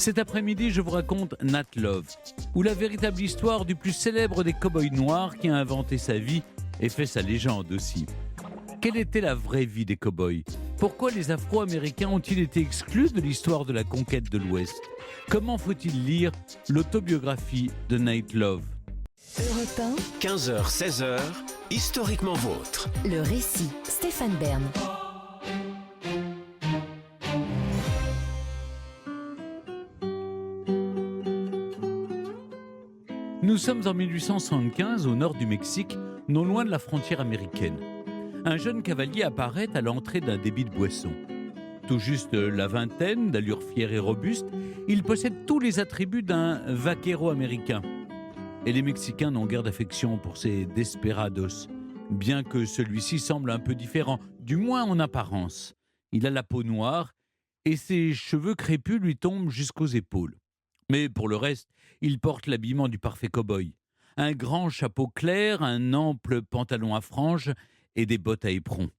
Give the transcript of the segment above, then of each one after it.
Cet après-midi, je vous raconte Nat Love, ou la véritable histoire du plus célèbre des cow-boys noirs qui a inventé sa vie et fait sa légende aussi. Quelle était la vraie vie des cow-boys ? Pourquoi les Afro-Américains ont-ils été exclus de l'histoire de la conquête de l'Ouest ? Comment faut-il lire l'autobiographie de Nat Love ? Europe 1, 15h, 16h, historiquement vôtre. le récit, Stéphane Bern. Nous sommes en 1875 au nord du Mexique, non loin de la frontière américaine. Un jeune cavalier apparaît à l'entrée d'un débit de boisson. Tout juste la vingtaine, d'allure fière et robuste, il possède tous les attributs d'un vaquero américain. Et les Mexicains n'ont guère d'affection pour ces desperados, bien que celui-ci semble un peu différent, du moins en apparence. Il a la peau noire et ses cheveux crépus lui tombent jusqu'aux épaules. Mais pour le reste, il porte l'habillement du parfait cow-boy. Un grand chapeau clair, un ample pantalon à franges et des bottes à éperons.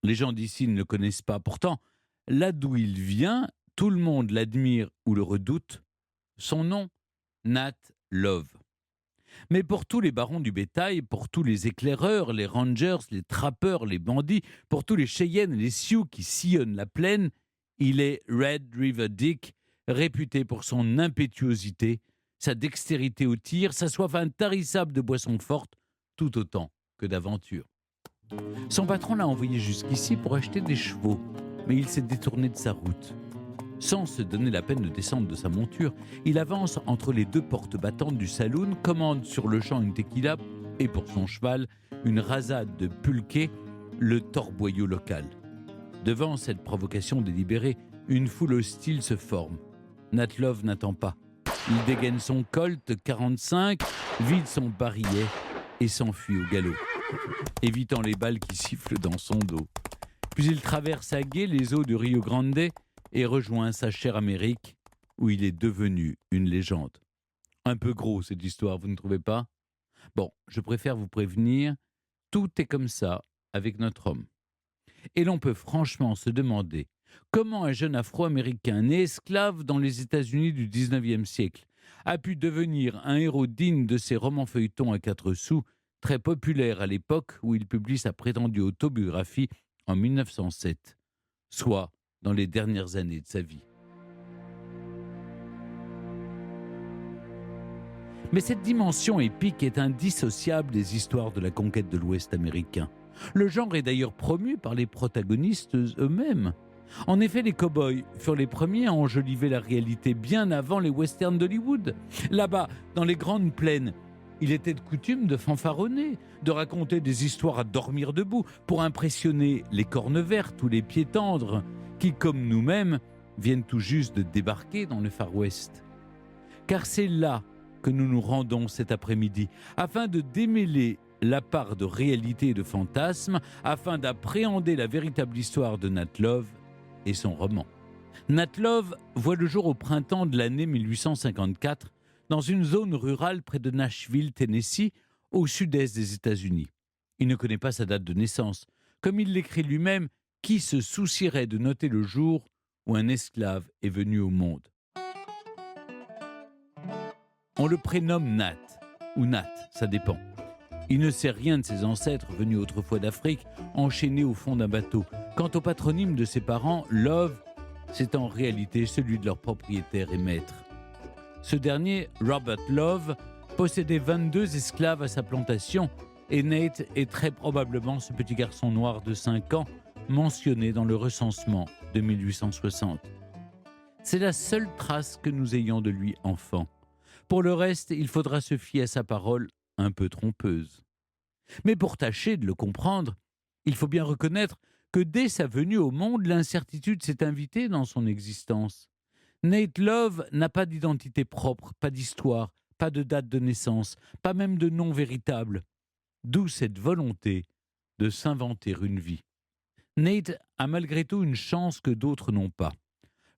Les gens d'ici ne le connaissent pas. Pourtant, là d'où il vient, tout le monde l'admire ou le redoute. Son nom, Nat Love. Mais pour tous les barons du bétail, pour tous les éclaireurs, les rangers, les trappeurs, les bandits, pour tous les Cheyennes et les Sioux qui sillonnent la plaine, il est Red River Dick, réputé pour son impétuosité, sa dextérité au tir, sa soif intarissable de boissons fortes, tout autant que d'aventures. Son patron l'a envoyé jusqu'ici pour acheter des chevaux, mais il s'est détourné de sa route. Sans se donner la peine de descendre de sa monture, il avance entre les deux portes battantes du saloon, commande sur le champ une tequila et pour son cheval, une rasade de pulque, le torboyau local. Devant cette provocation délibérée, une foule hostile se forme. Nat Love n'attend pas. Il dégaine son Colt 45, vide son barillet et s'enfuit au galop, évitant les balles qui sifflent dans son dos. Puis il traverse à gué les eaux du Rio Grande et rejoint sa chère Amérique, où il est devenu une légende. Un peu gros cette histoire, vous ne trouvez pas ? Bon, je préfère vous prévenir, tout est comme ça avec notre homme. Et l'on peut franchement se demander comment un jeune Afro-Américain né esclave dans les États-Unis du 19e siècle a pu devenir un héros digne de ces romans feuilletons à 4 sous, très populaires à l'époque où il publie sa prétendue autobiographie en 1907, soit dans les dernières années de sa vie. Mais cette dimension épique est indissociable des histoires de la conquête de l'Ouest américain. Le genre est d'ailleurs promu par les protagonistes eux-mêmes. En effet, les cow-boys furent les premiers à enjoliver la réalité bien avant les westerns d'Hollywood. Là-bas, dans les grandes plaines, il était de coutume de fanfaronner, de raconter des histoires à dormir debout pour impressionner les cornes vertes ou les pieds tendres qui, comme nous-mêmes, viennent tout juste de débarquer dans le Far West. Car c'est là que nous nous rendons cet après-midi, afin de démêler la part de réalité et de fantasme, afin d'appréhender la véritable histoire de Nat Love et son roman. Nat Love voit le jour au printemps de l'année 1854, dans une zone rurale près de Nashville, Tennessee, au sud-est des États-Unis. Il ne connaît pas sa date de naissance. Comme il l'écrit lui-même, qui se soucierait de noter le jour où un esclave est venu au monde ? On le prénomme Nat, ou Nat, ça dépend. Il ne sait rien de ses ancêtres venus autrefois d'Afrique, enchaînés au fond d'un bateau. Quant au patronyme de ses parents, Love, c'est en réalité celui de leur propriétaire et maître. Ce dernier, Robert Love, possédait 22 esclaves à sa plantation et Nate est très probablement ce petit garçon noir de 5 ans mentionné dans le recensement de 1860. C'est la seule trace que nous ayons de lui enfant. Pour le reste, il faudra se fier à sa parole un peu trompeuse. Mais pour tâcher de le comprendre, il faut bien reconnaître que dès sa venue au monde, l'incertitude s'est invitée dans son existence. Nat Love n'a pas d'identité propre, pas d'histoire, pas de date de naissance, pas même de nom véritable. D'où cette volonté de s'inventer une vie. Nate a malgré tout une chance que d'autres n'ont pas.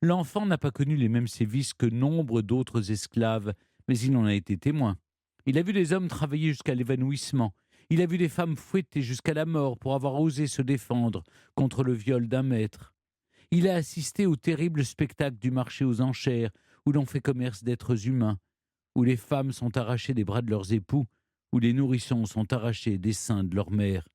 L'enfant n'a pas connu les mêmes sévices que nombre d'autres esclaves, mais il en a été témoin. Il a vu des hommes travailler jusqu'à l'évanouissement. Il a vu des femmes fouettées jusqu'à la mort pour avoir osé se défendre contre le viol d'un maître. Il a assisté au terrible spectacle du marché aux enchères, où l'on fait commerce d'êtres humains, où les femmes sont arrachées des bras de leurs époux, où les nourrissons sont arrachés des seins de leur mère.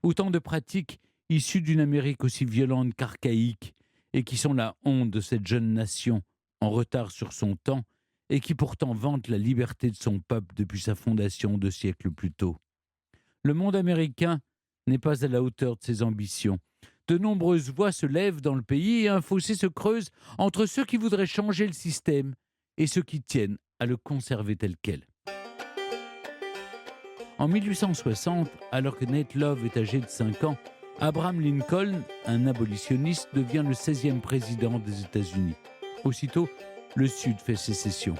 Autant de pratiques issues d'une Amérique aussi violente qu'archaïque, et qui sont la honte de cette jeune nation, en retard sur son temps, et qui pourtant vante la liberté de son peuple depuis sa fondation 2 siècles plus tôt. Le monde américain n'est pas à la hauteur de ses ambitions. De nombreuses voix se lèvent dans le pays et un fossé se creuse entre ceux qui voudraient changer le système et ceux qui tiennent à le conserver tel quel. En 1860, alors que Nate Love est âgé de 5 ans, Abraham Lincoln, un abolitionniste, devient le 16e président des États-Unis. Aussitôt, le Sud fait sécession.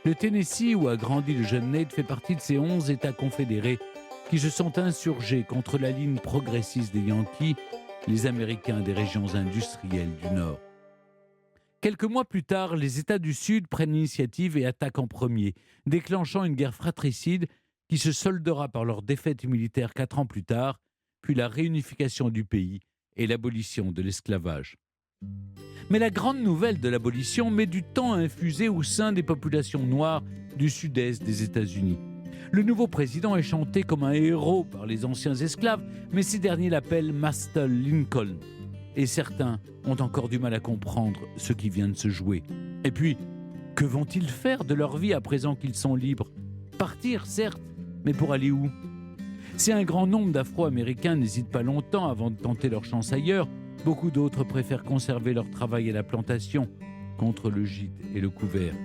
Le Tennessee, où a grandi le jeune Nate, fait partie de ces 11 États confédérés qui se sont insurgés contre la ligne progressiste des Yankees, les Américains des régions industrielles du Nord. Quelques mois plus tard, les États du Sud prennent l'initiative et attaquent en premier, déclenchant une guerre fratricide qui se soldera par leur défaite militaire 4 ans plus tard, puis la réunification du pays et l'abolition de l'esclavage. Mais la grande nouvelle de l'abolition met du temps à infuser au sein des populations noires du sud-est des États-Unis. Le nouveau président est chanté comme un héros par les anciens esclaves, mais ces derniers l'appellent Master Lincoln. Et certains ont encore du mal à comprendre ce qui vient de se jouer. Et puis, que vont-ils faire de leur vie à présent qu'ils sont libres ? Partir, certes, mais pour aller où ? Si un grand nombre d'Afro-Américains n'hésitent pas longtemps avant de tenter leur chance ailleurs, beaucoup d'autres préfèrent conserver leur travail à la plantation contre le gîte et le couvert.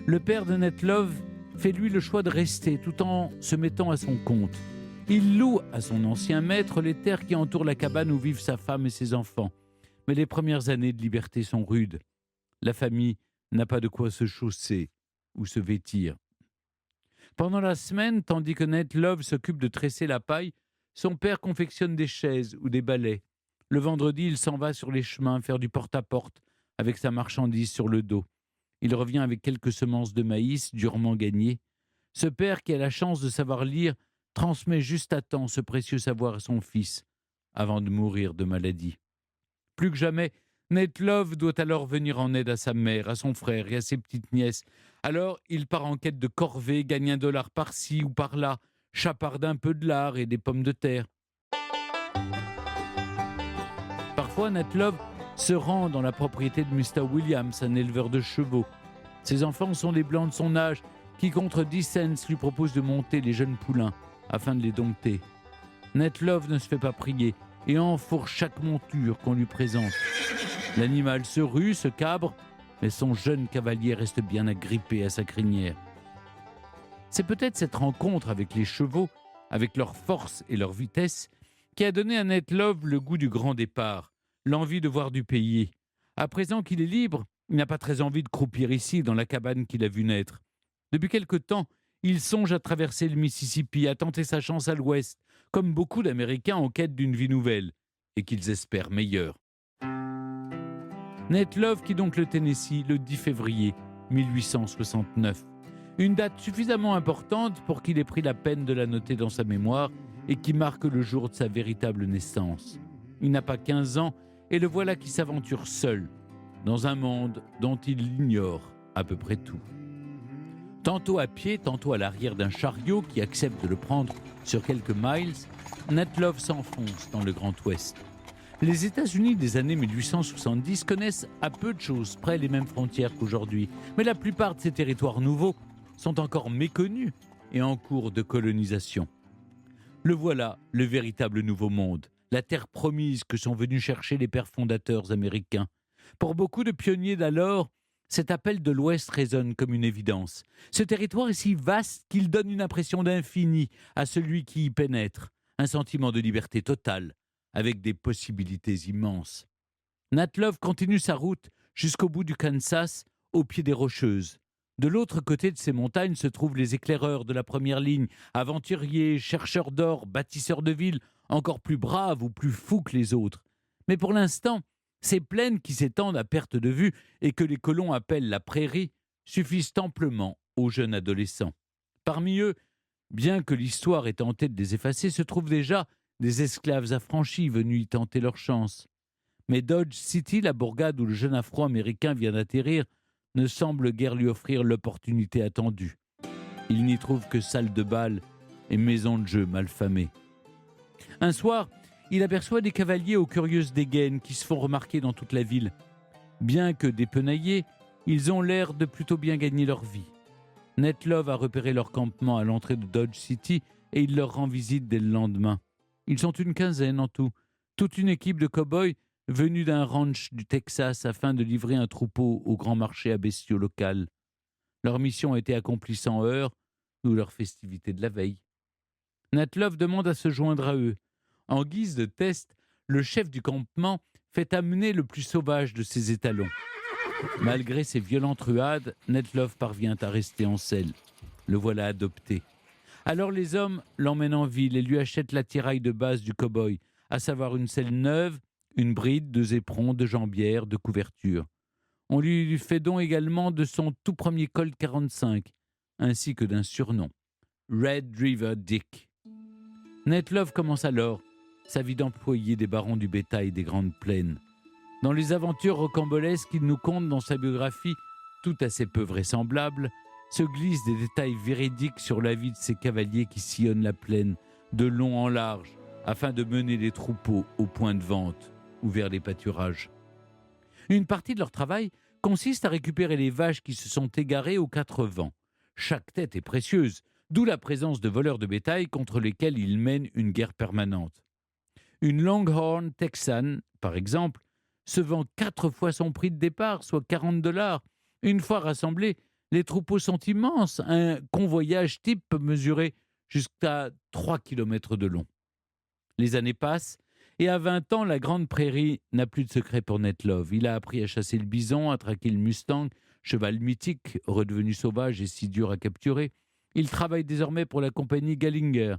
Le père de Nate Love fait lui le choix de rester tout en se mettant à son compte. Il loue à son ancien maître les terres qui entourent la cabane où vivent sa femme et ses enfants. Mais les premières années de liberté sont rudes. La famille n'a pas de quoi se chausser ou se vêtir. Pendant la semaine, tandis que Nate Love s'occupe de tresser la paille, son père confectionne des chaises ou des balais. Le vendredi, il s'en va sur les chemins faire du porte-à-porte avec sa marchandise sur le dos. Il revient avec quelques semences de maïs durement gagnées. Ce père qui a la chance de savoir lire transmet juste à temps ce précieux savoir à son fils avant de mourir de maladie. Plus que jamais, Nate Love doit alors venir en aide à sa mère, à son frère et à ses petites nièces. Alors, il part en quête de corvée, gagne $1 par-ci ou par-là, chaparde un peu de lard et des pommes de terre. Parfois, Nate Love se rend dans la propriété de Mr. Williams, un éleveur de chevaux. Ses enfants sont des blancs de son âge qui, contre 10 cents, lui proposent de monter les jeunes poulains afin de les dompter. Nate Love ne se fait pas prier et enfourche chaque monture qu'on lui présente. L'animal se rue, se cabre, mais son jeune cavalier reste bien agrippé à sa crinière. C'est peut-être cette rencontre avec les chevaux, avec leur force et leur vitesse, qui a donné à Nate Love le goût du grand départ, l'envie de voir du pays. À présent qu'il est libre, il n'a pas très envie de croupir ici, dans la cabane qu'il a vue naître. Depuis quelque temps, il songe à traverser le Mississippi, à tenter sa chance à l'ouest, comme beaucoup d'Américains en quête d'une vie nouvelle, et qu'ils espèrent meilleure. Nate Love quitte donc le Tennessee le 10 février 1869. Une date suffisamment importante pour qu'il ait pris la peine de la noter dans sa mémoire et qui marque le jour de sa véritable naissance. Il n'a pas 15 ans et le voilà qui s'aventure seul dans un monde dont il ignore à peu près tout. Tantôt à pied, tantôt à l'arrière d'un chariot qui accepte de le prendre sur quelques miles, Nate Love s'enfonce dans le Grand Ouest. Les États-Unis des années 1870 connaissent à peu de choses près les mêmes frontières qu'aujourd'hui, mais la plupart de ces territoires nouveaux sont encore méconnus et en cours de colonisation. Le voilà, le véritable nouveau monde, la terre promise que sont venus chercher les pères fondateurs américains. Pour beaucoup de pionniers d'alors, cet appel de l'Ouest résonne comme une évidence. Ce territoire est si vaste qu'il donne une impression d'infini à celui qui y pénètre, un sentiment de liberté totale, avec des possibilités immenses. Nate Love continue sa route jusqu'au bout du Kansas, au pied des Rocheuses. De l'autre côté de ces montagnes se trouvent les éclaireurs de la première ligne, aventuriers, chercheurs d'or, bâtisseurs de villes, encore plus braves ou plus fous que les autres. Mais pour l'instant, ces plaines qui s'étendent à perte de vue et que les colons appellent la prairie suffisent amplement aux jeunes adolescents. Parmi eux, bien que l'histoire ait tenté de les effacer, se trouvent déjà des esclaves affranchis venus y tenter leur chance. Mais Dodge City, la bourgade où le jeune Afro-Américain vient d'atterrir, ne semble guère lui offrir l'opportunité attendue. Il n'y trouve que salle de bal et maison de jeu malfamée. Un soir, il aperçoit des cavaliers aux curieuses dégaines qui se font remarquer dans toute la ville. Bien que dépenaillés, ils ont l'air de plutôt bien gagner leur vie. Ned Love a repéré leur campement à l'entrée de Dodge City et il leur rend visite dès le lendemain. Ils sont une quinzaine en tout, toute une équipe de cow-boys venus d'un ranch du Texas afin de livrer un troupeau au grand marché à bestiaux local. Leur mission a été accomplie sans heurts, d'où leur festivité de la veille. Ned Love demande à se joindre à eux. En guise de test, le chef du campement fait amener le plus sauvage de ses étalons. Malgré ses violentes ruades, Ned Love parvient à rester en selle. Le voilà adopté. Alors les hommes l'emmènent en ville et lui achètent l'attirail de base du cow-boy, à savoir une selle neuve, une bride, 2 éperons, 2 jambières, 2 couvertures. On lui fait don également de son tout premier Colt 45, ainsi que d'un surnom, Red River Dick. Ned Love commence alors sa vie d'employé des barons du bétail des Grandes Plaines. Dans les aventures rocambolesques qu'il nous conte dans sa biographie, tout assez peu vraisemblable, se glissent des détails véridiques sur la vie de ces cavaliers qui sillonnent la plaine, de long en large, afin de mener les troupeaux au point de vente ou vers les pâturages. Une partie de leur travail consiste à récupérer les vaches qui se sont égarées aux 4 vents. Chaque tête est précieuse, d'où la présence de voleurs de bétail contre lesquels ils mènent une guerre permanente. Une Longhorn texane, par exemple, se vend 4 fois son prix de départ, soit $40. Une fois rassemblés, les troupeaux sont immenses. Un convoyage type peut mesurer jusqu'à 3 km de long. Les années passent, et à 20 ans, la Grande Prairie n'a plus de secret pour Ned Love. Il a appris à chasser le bison, à traquer le Mustang, cheval mythique, redevenu sauvage et si dur à capturer. Il travaille désormais pour la compagnie Gallinger,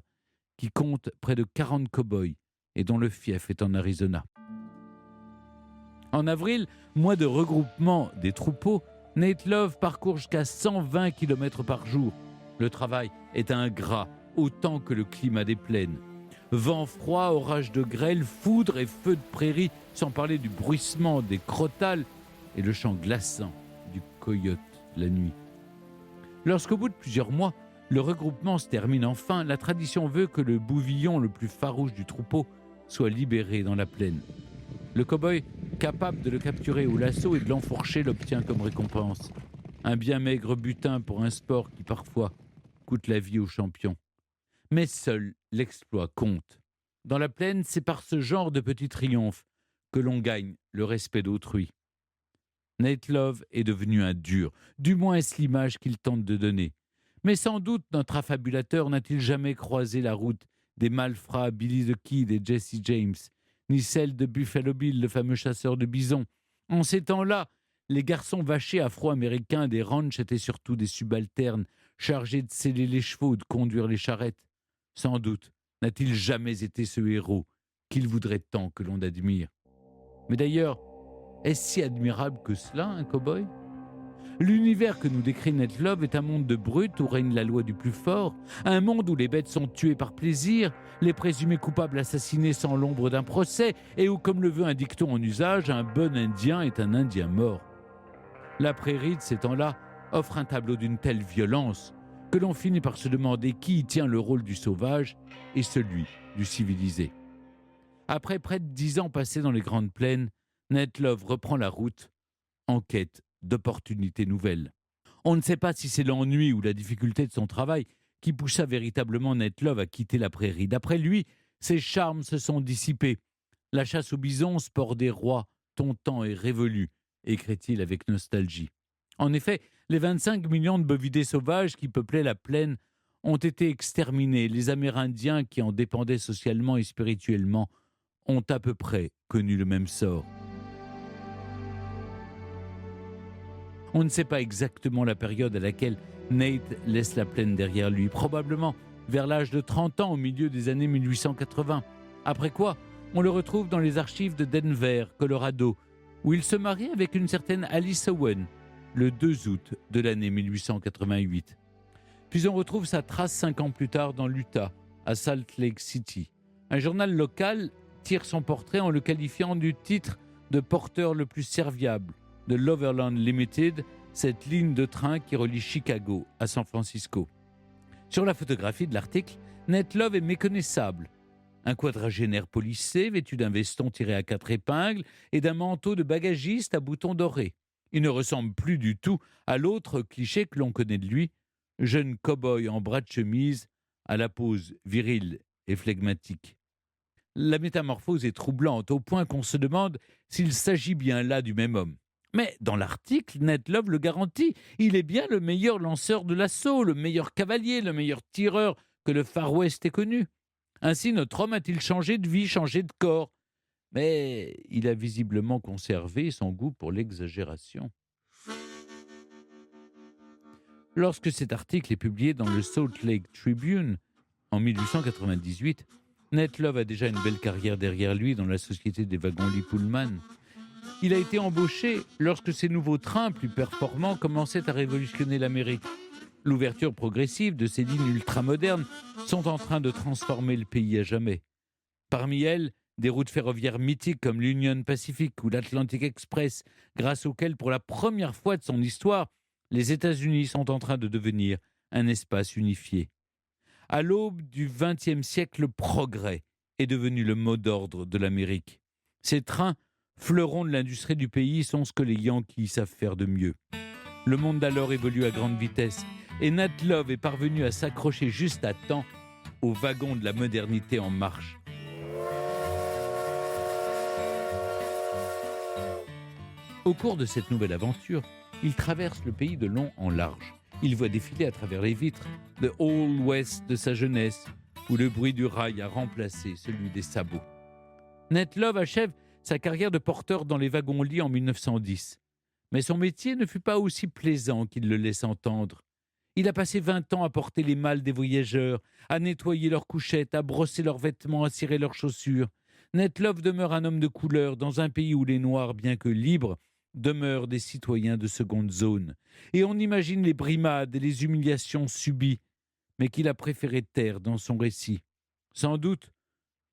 qui compte près de 40 cow-boys et dont le fief est en Arizona. En avril, mois de regroupement des troupeaux, Ned Love parcourt jusqu'à 120 km par jour. Le travail est ingrat, autant que le climat des plaines. Vent froid, orage de grêle, foudre et feux de prairie, sans parler du bruissement des crotales et le chant glaçant du coyote la nuit. Lorsqu'au bout de plusieurs mois, le regroupement se termine enfin, la tradition veut que le bouvillon le plus farouche du troupeau soit libéré dans la plaine. Le cow-boy, capable de le capturer au lasso et de l'enfourcher, l'obtient comme récompense. Un bien maigre butin pour un sport qui parfois coûte la vie aux champions. Mais seul l'exploit compte. Dans la plaine, c'est par ce genre de petit triomphe que l'on gagne le respect d'autrui. Ned Love est devenu un dur, du moins est-ce l'image qu'il tente de donner. Mais sans doute notre affabulateur n'a-t-il jamais croisé la route des malfrats Billy the Kid et Jesse James, ni celle de Buffalo Bill, le fameux chasseur de bisons. En ces temps-là, les garçons vachés afro-américains des ranchs étaient surtout des subalternes, chargés de sceller les chevaux ou de conduire les charrettes. Sans doute n'a-t-il jamais été ce héros qu'il voudrait tant que l'on admire. Mais d'ailleurs, est-ce si admirable que cela, un cow-boy ? L'univers que nous décrit Ned Love est un monde de brutes où règne la loi du plus fort, un monde où les bêtes sont tuées par plaisir, les présumés coupables assassinés sans l'ombre d'un procès, et où, comme le veut un dicton en usage, un bon Indien est un Indien mort. La prairie de ces temps-là offre un tableau d'une telle violence que l'on finit par se demander qui y tient le rôle du sauvage et celui du civilisé. Après près de 10 ans passés dans les Grandes Plaines, Ned Love reprend la route en quête d'opportunités nouvelles. On ne sait pas si c'est l'ennui ou la difficulté de son travail qui poussa véritablement Ned Love à quitter la prairie. D'après lui, ses charmes se sont dissipés. La chasse au bison, sport des rois, ton temps est révolu, écrit-il avec nostalgie. En effet, les 25 millions de bovidés sauvages qui peuplaient la plaine ont été exterminés. Les Amérindiens, qui en dépendaient socialement et spirituellement, ont à peu près connu le même sort. On ne sait pas exactement la période à laquelle Nate laisse la plaine derrière lui, probablement vers l'âge de 30 ans au milieu des années 1880. Après quoi, on le retrouve dans les archives de Denver, Colorado, où il se marie avec une certaine Alice Owen, le 2 août de l'année 1888. Puis on retrouve sa trace 5 ans plus tard dans l'Utah, à Salt Lake City. Un journal local tire son portrait en le qualifiant du titre de porteur le plus serviable de l'Overland Limited, cette ligne de train qui relie Chicago à San Francisco. Sur la photographie de l'article, Ned Love est méconnaissable. Un quadragénaire polissé, vêtu d'un veston tiré à 4 épingles et d'un manteau de bagagiste à boutons dorés. Il ne ressemble plus du tout à l'autre cliché que l'on connaît de lui, jeune cow-boy en bras de chemise, à la pose virile et flegmatique. La métamorphose est troublante, au point qu'on se demande s'il s'agit bien là du même homme. Mais dans l'article, Ned Love le garantit, il est bien le meilleur lanceur de l'assaut, le meilleur cavalier, le meilleur tireur que le Far West ait connu. Ainsi, notre homme a-t-il changé de vie, changé de corps? Mais il a visiblement conservé son goût pour l'exagération. Lorsque cet article est publié dans le Salt Lake Tribune en 1898, Ned Love a déjà une belle carrière derrière lui dans la société des wagons-lits Pullman. Il a été embauché lorsque ces nouveaux trains plus performants commençaient à révolutionner l'Amérique. L'ouverture progressive de ces lignes ultramodernes sont en train de transformer le pays à jamais. Parmi elles, des routes ferroviaires mythiques comme l'Union Pacific ou l'Atlantic Express, grâce auxquelles, pour la première fois de son histoire, les États-Unis sont en train de devenir un espace unifié. À l'aube du XXe siècle, le progrès est devenu le mot d'ordre de l'Amérique. Ces trains, fleurons de l'industrie du pays, sont ce que les Yankees savent faire de mieux. Le monde d'alors évolue à grande vitesse et Ned Love est parvenu à s'accrocher juste à temps au wagon de la modernité en marche. Au cours de cette nouvelle aventure, il traverse le pays de long en large. Il voit défiler à travers les vitres le Old West de sa jeunesse, où le bruit du rail a remplacé celui des sabots. Ned Love achève sa carrière de porteur dans les wagons-lits en 1910. Mais son métier ne fut pas aussi plaisant qu'il le laisse entendre. Il a passé 20 ans à porter les malles des voyageurs, à nettoyer leurs couchettes, à brosser leurs vêtements, à cirer leurs chaussures. Ned Love demeure un homme de couleur dans un pays où les Noirs, bien que libres, demeurent des citoyens de seconde zone. Et on imagine les brimades et les humiliations subies, mais qu'il a préféré taire dans son récit. Sans doute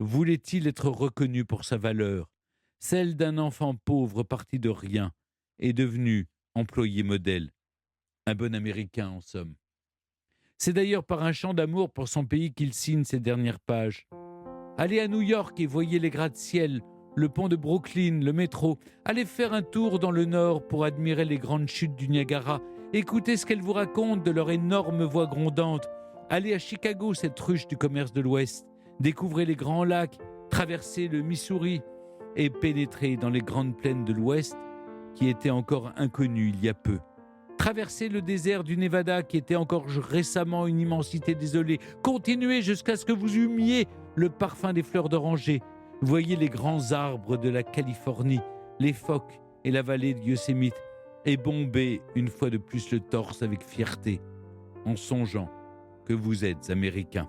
voulait-il être reconnu pour sa valeur, celle d'un enfant pauvre parti de rien et devenu employé modèle. Un bon Américain, en somme. C'est d'ailleurs par un chant d'amour pour son pays qu'il signe ses dernières pages. Allez à New York et voyez les gratte-ciel, le pont de Brooklyn, le métro. Allez faire un tour dans le nord pour admirer les grandes chutes du Niagara. Écoutez ce qu'elles vous racontent de leur énorme voix grondante. Allez à Chicago, cette ruche du commerce de l'Ouest. Découvrez les grands lacs, traversez le Missouri et pénétrez dans les grandes plaines de l'Ouest qui étaient encore inconnues il y a peu. Traversez le désert du Nevada qui était encore récemment une immensité désolée. Continuez jusqu'à ce que vous humiez le parfum des fleurs d'oranger. Voyez les grands arbres de la Californie, les phoques et la vallée de Yosemite, et bombez une fois de plus le torse avec fierté, en songeant que vous êtes Américain.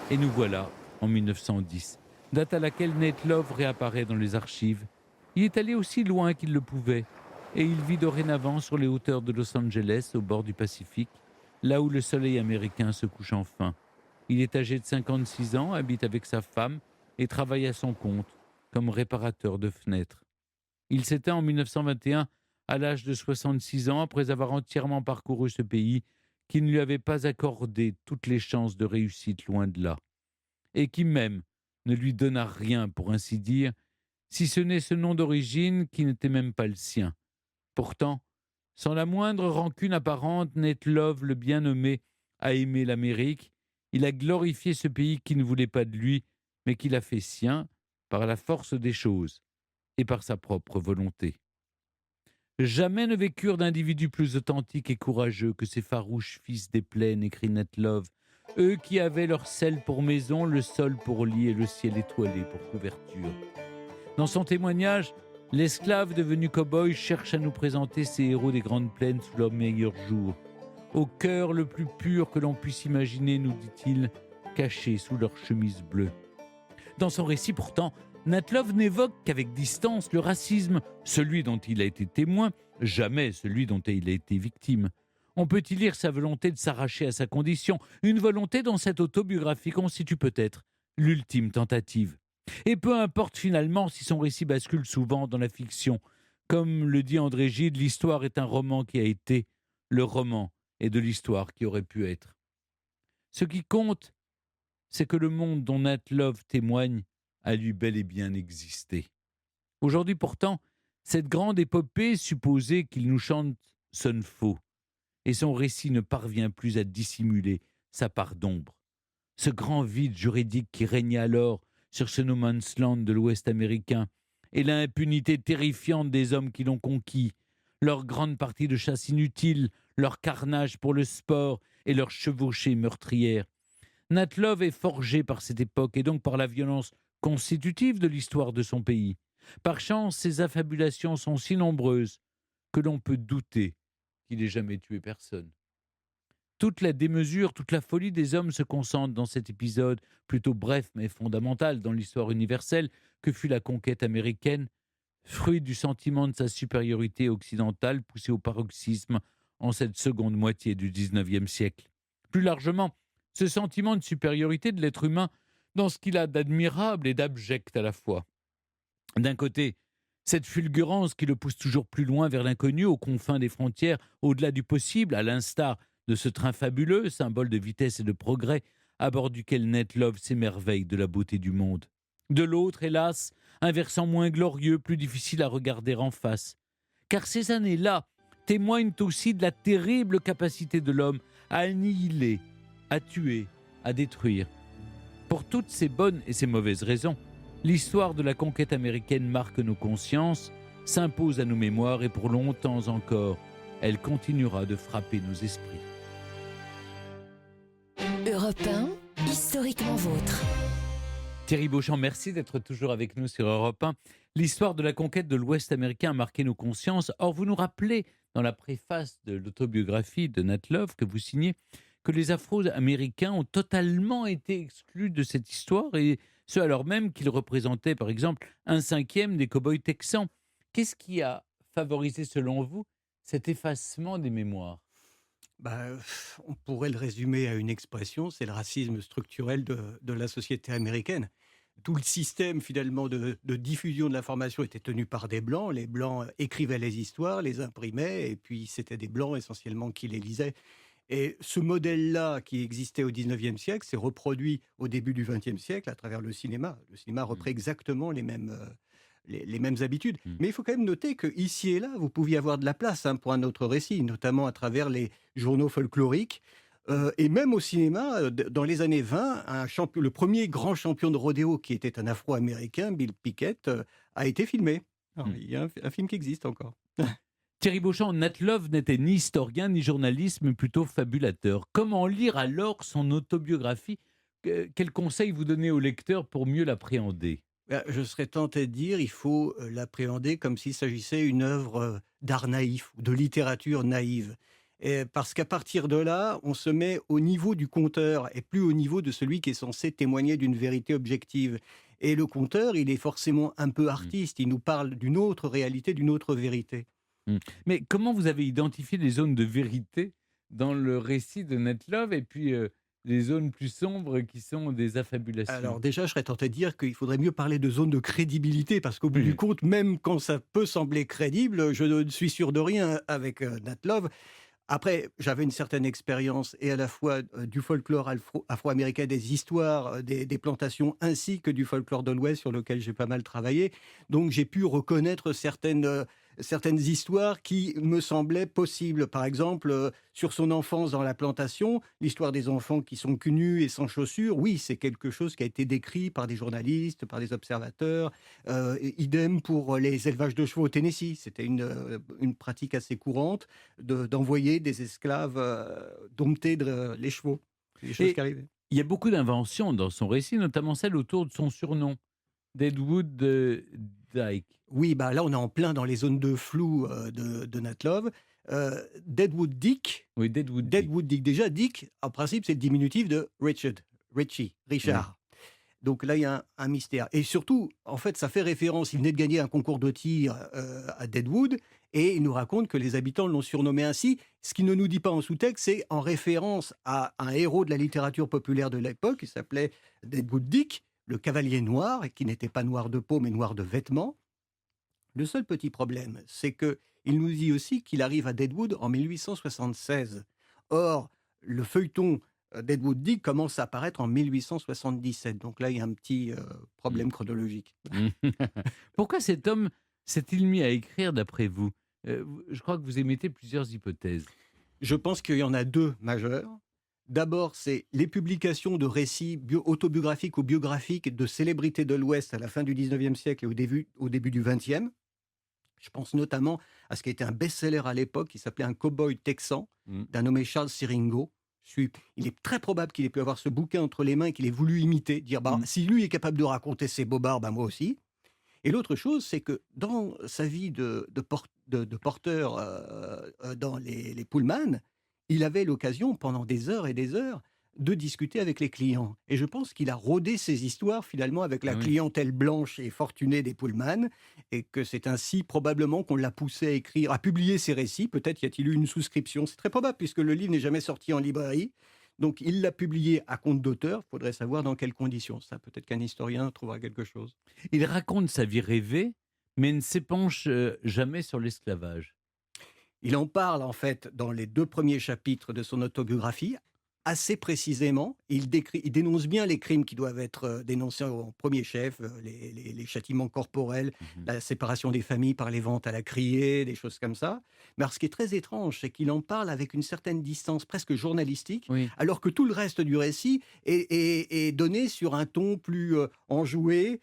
Et nous voilà en 1910, date à laquelle Ned Love réapparaît dans les archives. Il est allé aussi loin qu'il le pouvait, et il vit dorénavant sur les hauteurs de Los Angeles, au bord du Pacifique, là où le soleil américain se couche enfin. Il est âgé de 56 ans, habite avec sa femme et travaille à son compte comme réparateur de fenêtres. Il s'éteint en 1921 à l'âge de 66 ans après avoir entièrement parcouru ce pays qui ne lui avait pas accordé toutes les chances de réussite, loin de là, et qui même ne lui donna rien, pour ainsi dire, si ce n'est ce nom d'origine qui n'était même pas le sien. Pourtant, sans la moindre rancune apparente, Ned Love, le bien nommé, a aimé l'Amérique. Il a glorifié ce pays qui ne voulait pas de lui, mais qu'il a fait sien par la force des choses et par sa propre volonté. Jamais ne vécurent d'individus plus authentiques et courageux que ces farouches fils des plaines, écrit Ned Love, eux qui avaient leur sel pour maison, le sol pour lit et le ciel étoilé pour couverture. Dans son témoignage, l'esclave devenu cow-boy cherche à nous présenter ces héros des grandes plaines sous leurs meilleurs jours. Au cœur le plus pur que l'on puisse imaginer, nous dit-il, cachés sous leur chemise bleue. Dans son récit pourtant, Ned Love n'évoque qu'avec distance le racisme, celui dont il a été témoin, jamais celui dont il a été victime. On peut y lire sa volonté de s'arracher à sa condition, une volonté dont cette autobiographie constitue peut-être l'ultime tentative. Et peu importe finalement si son récit bascule souvent dans la fiction. Comme le dit André Gide, l'histoire est un roman qui a été, le roman est de l'histoire qui aurait pu être. Ce qui compte, c'est que le monde dont Nat Love témoigne a lui bel et bien existé. Aujourd'hui pourtant, cette grande épopée supposée qu'il nous chante sonne faux, et son récit ne parvient plus à dissimuler sa part d'ombre. Ce grand vide juridique qui régnait alors sur ce no man's land de l'Ouest américain, et l'impunité terrifiante des hommes qui l'ont conquis, leur grande partie de chasse inutile, leur carnage pour le sport et leur chevauchée meurtrière. Nat Love est forgé par cette époque et donc par la violence constitutive de l'histoire de son pays. Par chance, ses affabulations sont si nombreuses que l'on peut douter qu'il n'ait jamais tué personne. Toute la démesure, toute la folie des hommes se concentre dans cet épisode, plutôt bref mais fondamental dans l'histoire universelle que fut la conquête américaine, fruit du sentiment de sa supériorité occidentale poussé au paroxysme en cette seconde moitié du XIXe siècle. Plus largement, ce sentiment de supériorité de l'être humain dans ce qu'il a d'admirable et d'abject à la fois. D'un côté, cette fulgurance qui le pousse toujours plus loin vers l'inconnu, aux confins des frontières, au-delà du possible, à l'instar de ce train fabuleux, symbole de vitesse et de progrès, à bord duquel Nat Love s'émerveille de la beauté du monde. De l'autre, hélas, un versant moins glorieux, plus difficile à regarder en face. Car ces années-là témoignent aussi de la terrible capacité de l'homme à annihiler, à tuer, à détruire. Pour toutes ces bonnes et ces mauvaises raisons, l'histoire de la conquête américaine marque nos consciences, s'impose à nos mémoires et pour longtemps encore, elle continuera de frapper nos esprits. Europe 1, historiquement vôtre. Thierry Beauchamp, merci d'être toujours avec nous sur Europe 1. L'histoire de la conquête de l'Ouest américain a marqué nos consciences. Or, vous nous rappelez, dans la préface de l'autobiographie de Nat Love que vous signez, que les Afro-Américains ont totalement été exclus de cette histoire, et ce alors même qu'ils représentaient, par exemple, 1/5 des cow-boys texans. Qu'est-ce qui a favorisé, selon vous, cet effacement des mémoires ? On pourrait le résumer à une expression, c'est le racisme structurel de la société américaine. Tout le système finalement de diffusion de l'information était tenu par des Blancs. Les Blancs écrivaient les histoires, les imprimaient, et puis c'était des Blancs essentiellement qui les lisaient. Et ce modèle-là qui existait au XIXe siècle s'est reproduit au début du XXe siècle à travers le cinéma. Le cinéma reprend exactement les mêmes habitudes. Mais il faut quand même noter qu'ici et là, vous pouviez avoir de la place pour un autre récit, notamment à travers les journaux folkloriques. Et même au cinéma, dans les années 20, le premier grand champion de rodéo, qui était un Afro-Américain, Bill Pickett, a été filmé. Alors, il y a un film qui existe encore. Thierry Beauchamp, Nat Love n'était ni historien ni journaliste, mais plutôt fabulateur. Comment lire alors son autobiographie ? Quels conseils vous donnez au lecteur pour mieux l'appréhender ? Je serais tenté de dire il faut l'appréhender comme s'il s'agissait d'une œuvre d'art naïf, ou de littérature naïve. Parce qu'à partir de là, on se met au niveau du conteur et plus au niveau de celui qui est censé témoigner d'une vérité objective. Et le conteur, il est forcément un peu artiste, il nous parle d'une autre réalité, d'une autre vérité. Mais comment vous avez identifié les zones de vérité dans le récit de Nat Love et puis les zones plus sombres qui sont des affabulations ? Alors déjà, je serais tenté de dire qu'il faudrait mieux parler de zone de crédibilité, parce qu'au bout du compte, même quand ça peut sembler crédible, je ne suis sûr de rien avec Nat Love. Après, j'avais une certaine expérience et à la fois du folklore afro-américain, des histoires, des plantations, ainsi que du folklore de l'Ouest sur lequel j'ai pas mal travaillé. Donc j'ai pu reconnaître certaines histoires qui me semblaient possibles. Par exemple, sur son enfance dans la plantation, l'histoire des enfants qui sont cul nus et sans chaussures, oui, c'est quelque chose qui a été décrit par des journalistes, par des observateurs. Idem pour les élevages de chevaux au Tennessee. C'était une pratique assez courante d'envoyer des esclaves dompter les chevaux. Les choses qui arrivaient. Il y a beaucoup d'inventions dans son récit, notamment celle autour de son surnom, Deadwood Dyke. Oui, là, on est en plein dans les zones de flou de Nat Love. Deadwood Dick. Oui, Deadwood Dick. Déjà, Dick, en principe, c'est le diminutif de Richard. Donc là, il y a un mystère. Et surtout, en fait, ça fait référence. Il venait de gagner un concours de tir à Deadwood, et il nous raconte que les habitants l'ont surnommé ainsi. Ce qu'il ne nous dit pas en sous-texte, c'est en référence à un héros de la littérature populaire de l'époque, qui s'appelait Deadwood Dick, le cavalier noir, et qui n'était pas noir de peau, mais noir de vêtements. Le seul petit problème, c'est qu'il nous dit aussi qu'il arrive à Deadwood en 1876. Or, le feuilleton d'Edward Dick commence à apparaître en 1877. Donc là, il y a un petit problème chronologique. Pourquoi cet homme s'est-il mis à écrire d'après vous? Je crois que vous émettez plusieurs hypothèses. Je pense qu'il y en a deux majeures. D'abord, c'est les publications de récits autobiographiques ou biographiques de célébrités de l'Ouest à la fin du 19e siècle et au début du 20e. Je pense notamment à ce qui était un best-seller à l'époque, qui s'appelait Un cow-boy texan, d'un nommé Charles Siringo. Il est très probable qu'il ait pu avoir ce bouquin entre les mains et qu'il ait voulu imiter, dire si lui est capable de raconter ses bobards, moi aussi. Et l'autre chose, c'est que dans sa vie de porteur dans les Pullman, il avait l'occasion pendant des heures et des heures de discuter avec les clients. Et je pense qu'il a rodé ses histoires finalement avec la clientèle blanche et fortunée des Pullman, et que c'est ainsi probablement qu'on l'a poussé à écrire, à publier ses récits. Peut-être y a-t-il eu une souscription. C'est très probable puisque le livre n'est jamais sorti en librairie. Donc il l'a publié à compte d'auteur. Il faudrait savoir dans quelles conditions. Ça, peut-être qu'un historien trouvera quelque chose. Il raconte sa vie rêvée, mais ne s'épanche jamais sur l'esclavage. Il en parle en fait dans les 2 premiers chapitres de son autobiographie, assez précisément. Il dénonce bien les crimes qui doivent être dénoncés en premier chef, les châtiments corporels, la séparation des familles par les ventes à la criée, des choses comme ça. Mais alors, ce qui est très étrange, c'est qu'il en parle avec une certaine distance presque journalistique, alors que tout le reste du récit est donné sur un ton plus enjoué,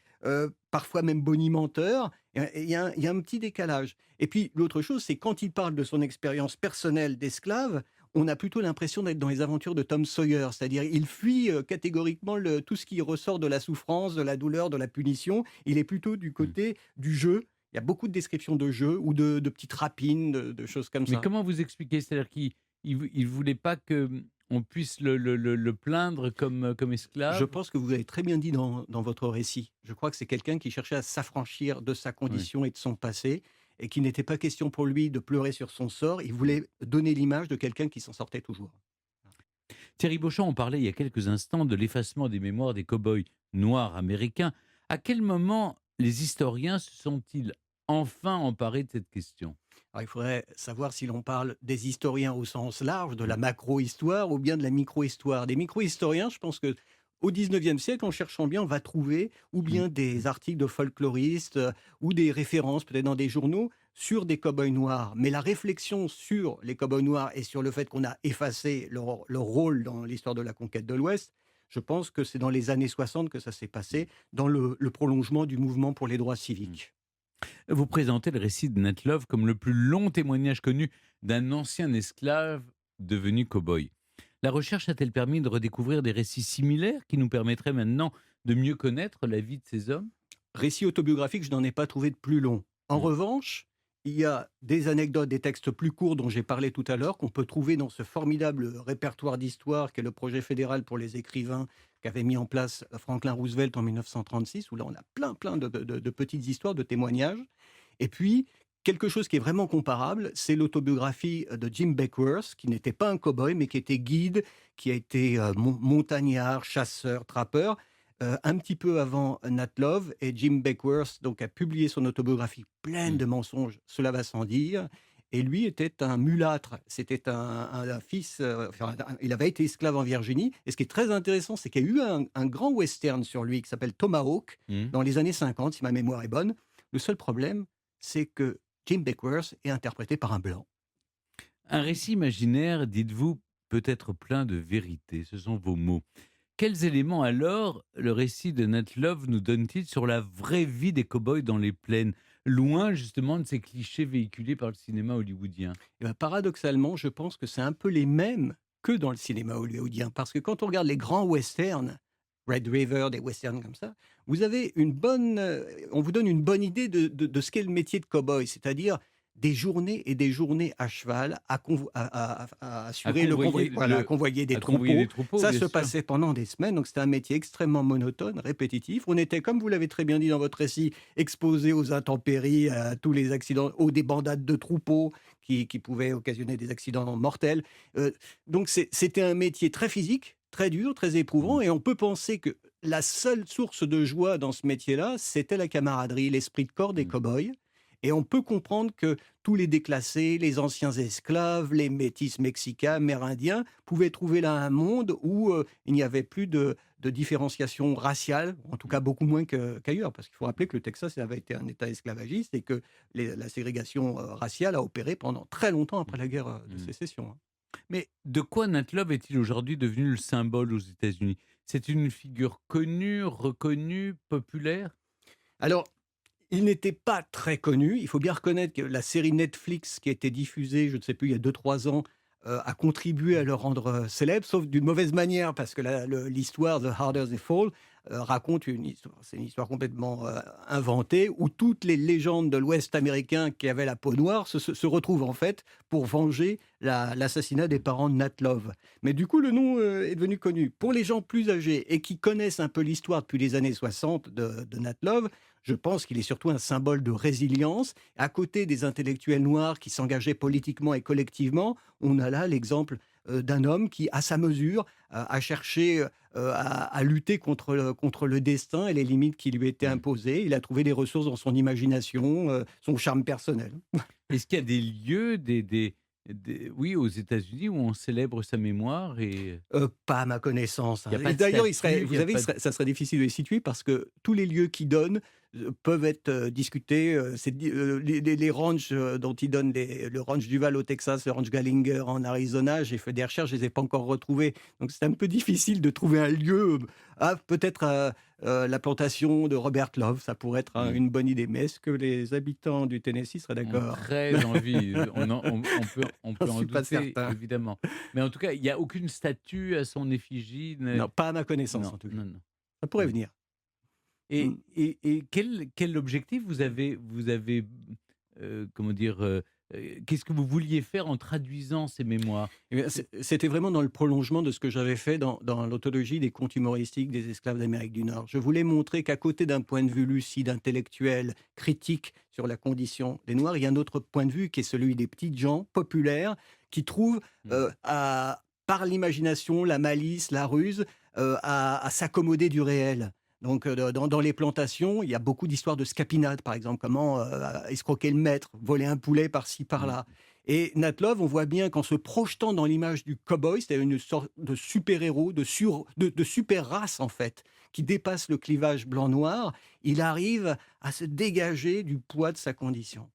parfois même bonimenteur. Il y a un petit décalage. Et puis, l'autre chose, c'est quand il parle de son expérience personnelle d'esclave, on a plutôt l'impression d'être dans les aventures de Tom Sawyer, c'est-à-dire il fuit catégoriquement tout ce qui ressort de la souffrance, de la douleur, de la punition. Il est plutôt du côté du jeu. Il y a beaucoup de descriptions de jeux ou de petites rapines, de choses comme ça. Mais comment vous expliquez? C'est-à-dire qu'il ne voulait pas qu'on puisse le plaindre comme esclave? Je pense que vous avez très bien dit dans votre récit. Je crois que c'est quelqu'un qui cherchait à s'affranchir de sa condition et de son passé, et qu'il n'était pas question pour lui de pleurer sur son sort. Il voulait donner l'image de quelqu'un qui s'en sortait toujours. Thierry Beauchamp, on parlait il y a quelques instants de l'effacement des mémoires des cow-boys noirs américains. À quel moment les historiens se sont-ils enfin emparés de cette question? Alors, il faudrait savoir si l'on parle des historiens au sens large, de la macro-histoire, ou bien de la micro-histoire. Des micro-historiens, je pense que au 19e siècle, en cherchant bien, on va trouver ou bien des articles de folkloristes ou des références, peut-être dans des journaux, sur des cow-boys noirs. Mais la réflexion sur les cow-boys noirs et sur le fait qu'on a effacé leur rôle dans l'histoire de la conquête de l'Ouest, je pense que c'est dans les années 60 que ça s'est passé, dans le prolongement du mouvement pour les droits civiques. Vous présentez le récit de Nat Love comme le plus long témoignage connu d'un ancien esclave devenu cow-boy. La recherche a-t-elle permis de redécouvrir des récits similaires qui nous permettraient maintenant de mieux connaître la vie de ces hommes? Récit autobiographique, je n'en ai pas trouvé de plus long. En revanche, il y a des anecdotes, des textes plus courts dont j'ai parlé tout à l'heure, qu'on peut trouver dans ce formidable répertoire d'histoire qu'est le projet fédéral pour les écrivains qu'avait mis en place Franklin Roosevelt en 1936, où là on a plein de petites histoires, de témoignages. Et puis, quelque chose qui est vraiment comparable, c'est l'autobiographie de Jim Beckworth, qui n'était pas un cow-boy, mais qui était guide, qui a été montagnard, chasseur, trappeur, un petit peu avant Nat Love. Et Jim Beckworth donc, a publié son autobiographie pleine de mensonges, cela va sans dire. Et lui était un mulâtre, c'était un fils, il avait été esclave en Virginie. Et ce qui est très intéressant, c'est qu'il y a eu un grand western sur lui qui s'appelle Tomahawk, dans les années 50, si ma mémoire est bonne. Le seul problème, c'est que Jim Beckworth est interprété par un blanc. Un récit imaginaire, dites-vous, peut être plein de vérité, ce sont vos mots. Quels éléments alors le récit de Nat Love nous donne-t-il sur la vraie vie des cow-boys dans les plaines, loin justement de ces clichés véhiculés par le cinéma hollywoodien? Et bien, paradoxalement, je pense que c'est un peu les mêmes que dans le cinéma hollywoodien, parce que quand on regarde les grands westerns, Red River, des westerns comme ça, vous avez on vous donne une bonne idée de ce qu'est le métier de cow-boy, c'est-à-dire des journées et des journées à cheval à assurer le convoi, à convoyer des troupeaux. Ça se passait pendant des semaines, donc c'était un métier extrêmement monotone, répétitif. On était, comme vous l'avez très bien dit dans votre récit, exposé aux intempéries, à tous les accidents, aux débandades de troupeaux qui pouvaient occasionner des accidents mortels. Donc c'était un métier très physique, très dur, très éprouvant, et on peut penser que la seule source de joie dans ce métier-là, c'était la camaraderie, l'esprit de corps des cow-boys. Et on peut comprendre que tous les déclassés, les anciens esclaves, les métis mexicains, amérindiens, pouvaient trouver là un monde où il n'y avait plus de différenciation raciale, en tout cas beaucoup moins qu'ailleurs. Parce qu'il faut rappeler que le Texas avait été un État esclavagiste et que la ségrégation raciale a opéré pendant très longtemps après la guerre de sécession. Mais de quoi Nat Love est-il aujourd'hui devenu le symbole aux États-Unis? C'est une figure connue, reconnue, populaire? Alors, il n'était pas très connu. Il faut bien reconnaître que la série Netflix qui a été diffusée, je ne sais plus, il y a 2-3 ans, a contribué à le rendre célèbre, sauf d'une mauvaise manière, parce que l'histoire The Harder They Fall raconte une histoire, c'est une histoire complètement inventée, où toutes les légendes de l'Ouest américain qui avaient la peau noire se retrouvent en fait pour venger l'assassinat des parents de Nat Love. Mais du coup, le nom est devenu connu. Pour les gens plus âgés et qui connaissent un peu l'histoire depuis les années 60 de Nat Love, je pense qu'il est surtout un symbole de résilience. À côté des intellectuels noirs qui s'engageaient politiquement et collectivement, on a là l'exemple d'un homme qui, à sa mesure, a cherché à lutter contre le destin et les limites qui lui étaient imposées. Il a trouvé des ressources dans son imagination, son charme personnel. Est-ce qu'il y a des lieux, oui, aux États-Unis où on célèbre sa mémoire Pas à ma connaissance. Il y a pas de D'ailleurs, statue, vous savez, ça serait difficile de les situer parce que tous les lieux qui donnent peuvent être discutés. Les ranchs dont ils donnent, le ranch Duval au Texas, le ranch Gallinger en Arizona, j'ai fait des recherches, je ne les ai pas encore retrouvés. Donc c'est un peu difficile de trouver un lieu. Peut-être la plantation de Robert Love, ça pourrait être une bonne idée. Mais est-ce que les habitants du Tennessee seraient d'accord? Très envie. On peut J'en en suis pas douter, certain. évidemment. Mais en tout cas, il n'y a aucune statue à son effigie. Non, pas à ma connaissance Non, en tout cas. non, non. Ça pourrait venir. Et quel objectif vous avez comment dire, qu'est-ce que vous vouliez faire en traduisant ces mémoires? Eh bien, c'était vraiment dans le prolongement de ce que j'avais fait dans l'anthologie des contes humoristiques des esclaves d'Amérique du Nord. Je voulais montrer qu'à côté d'un point de vue lucide, intellectuel, critique sur la condition des Noirs, il y a un autre point de vue qui est celui des petites gens populaires qui trouvent, par l'imagination, la malice, la ruse, à s'accommoder du réel. Donc, dans les plantations, il y a beaucoup d'histoires de scapinade, par exemple, comment escroquer le maître, voler un poulet par-ci, par-là. Et Nat Love, on voit bien qu'en se projetant dans l'image du cow-boy, c'est-à-dire une sorte de super-héros, de super-race, en fait, qui dépasse le clivage blanc-noir, il arrive à se dégager du poids de sa condition.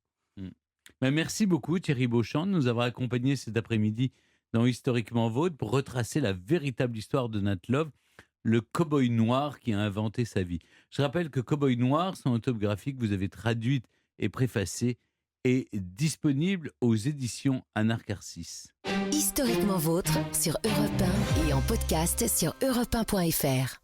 Merci beaucoup Thierry Beauchamp de nous avoir accompagnés cet après-midi dans Historiquement Vôtre pour retracer la véritable histoire de Nat Love, le cow-boy noir qui a inventé sa vie. Je rappelle que Cow-boy noir, son autobiographie que vous avez traduite et préfacée, est disponible aux éditions Anarcharsis. Historiquement vôtre sur Europe 1 et en podcast sur europe1.fr.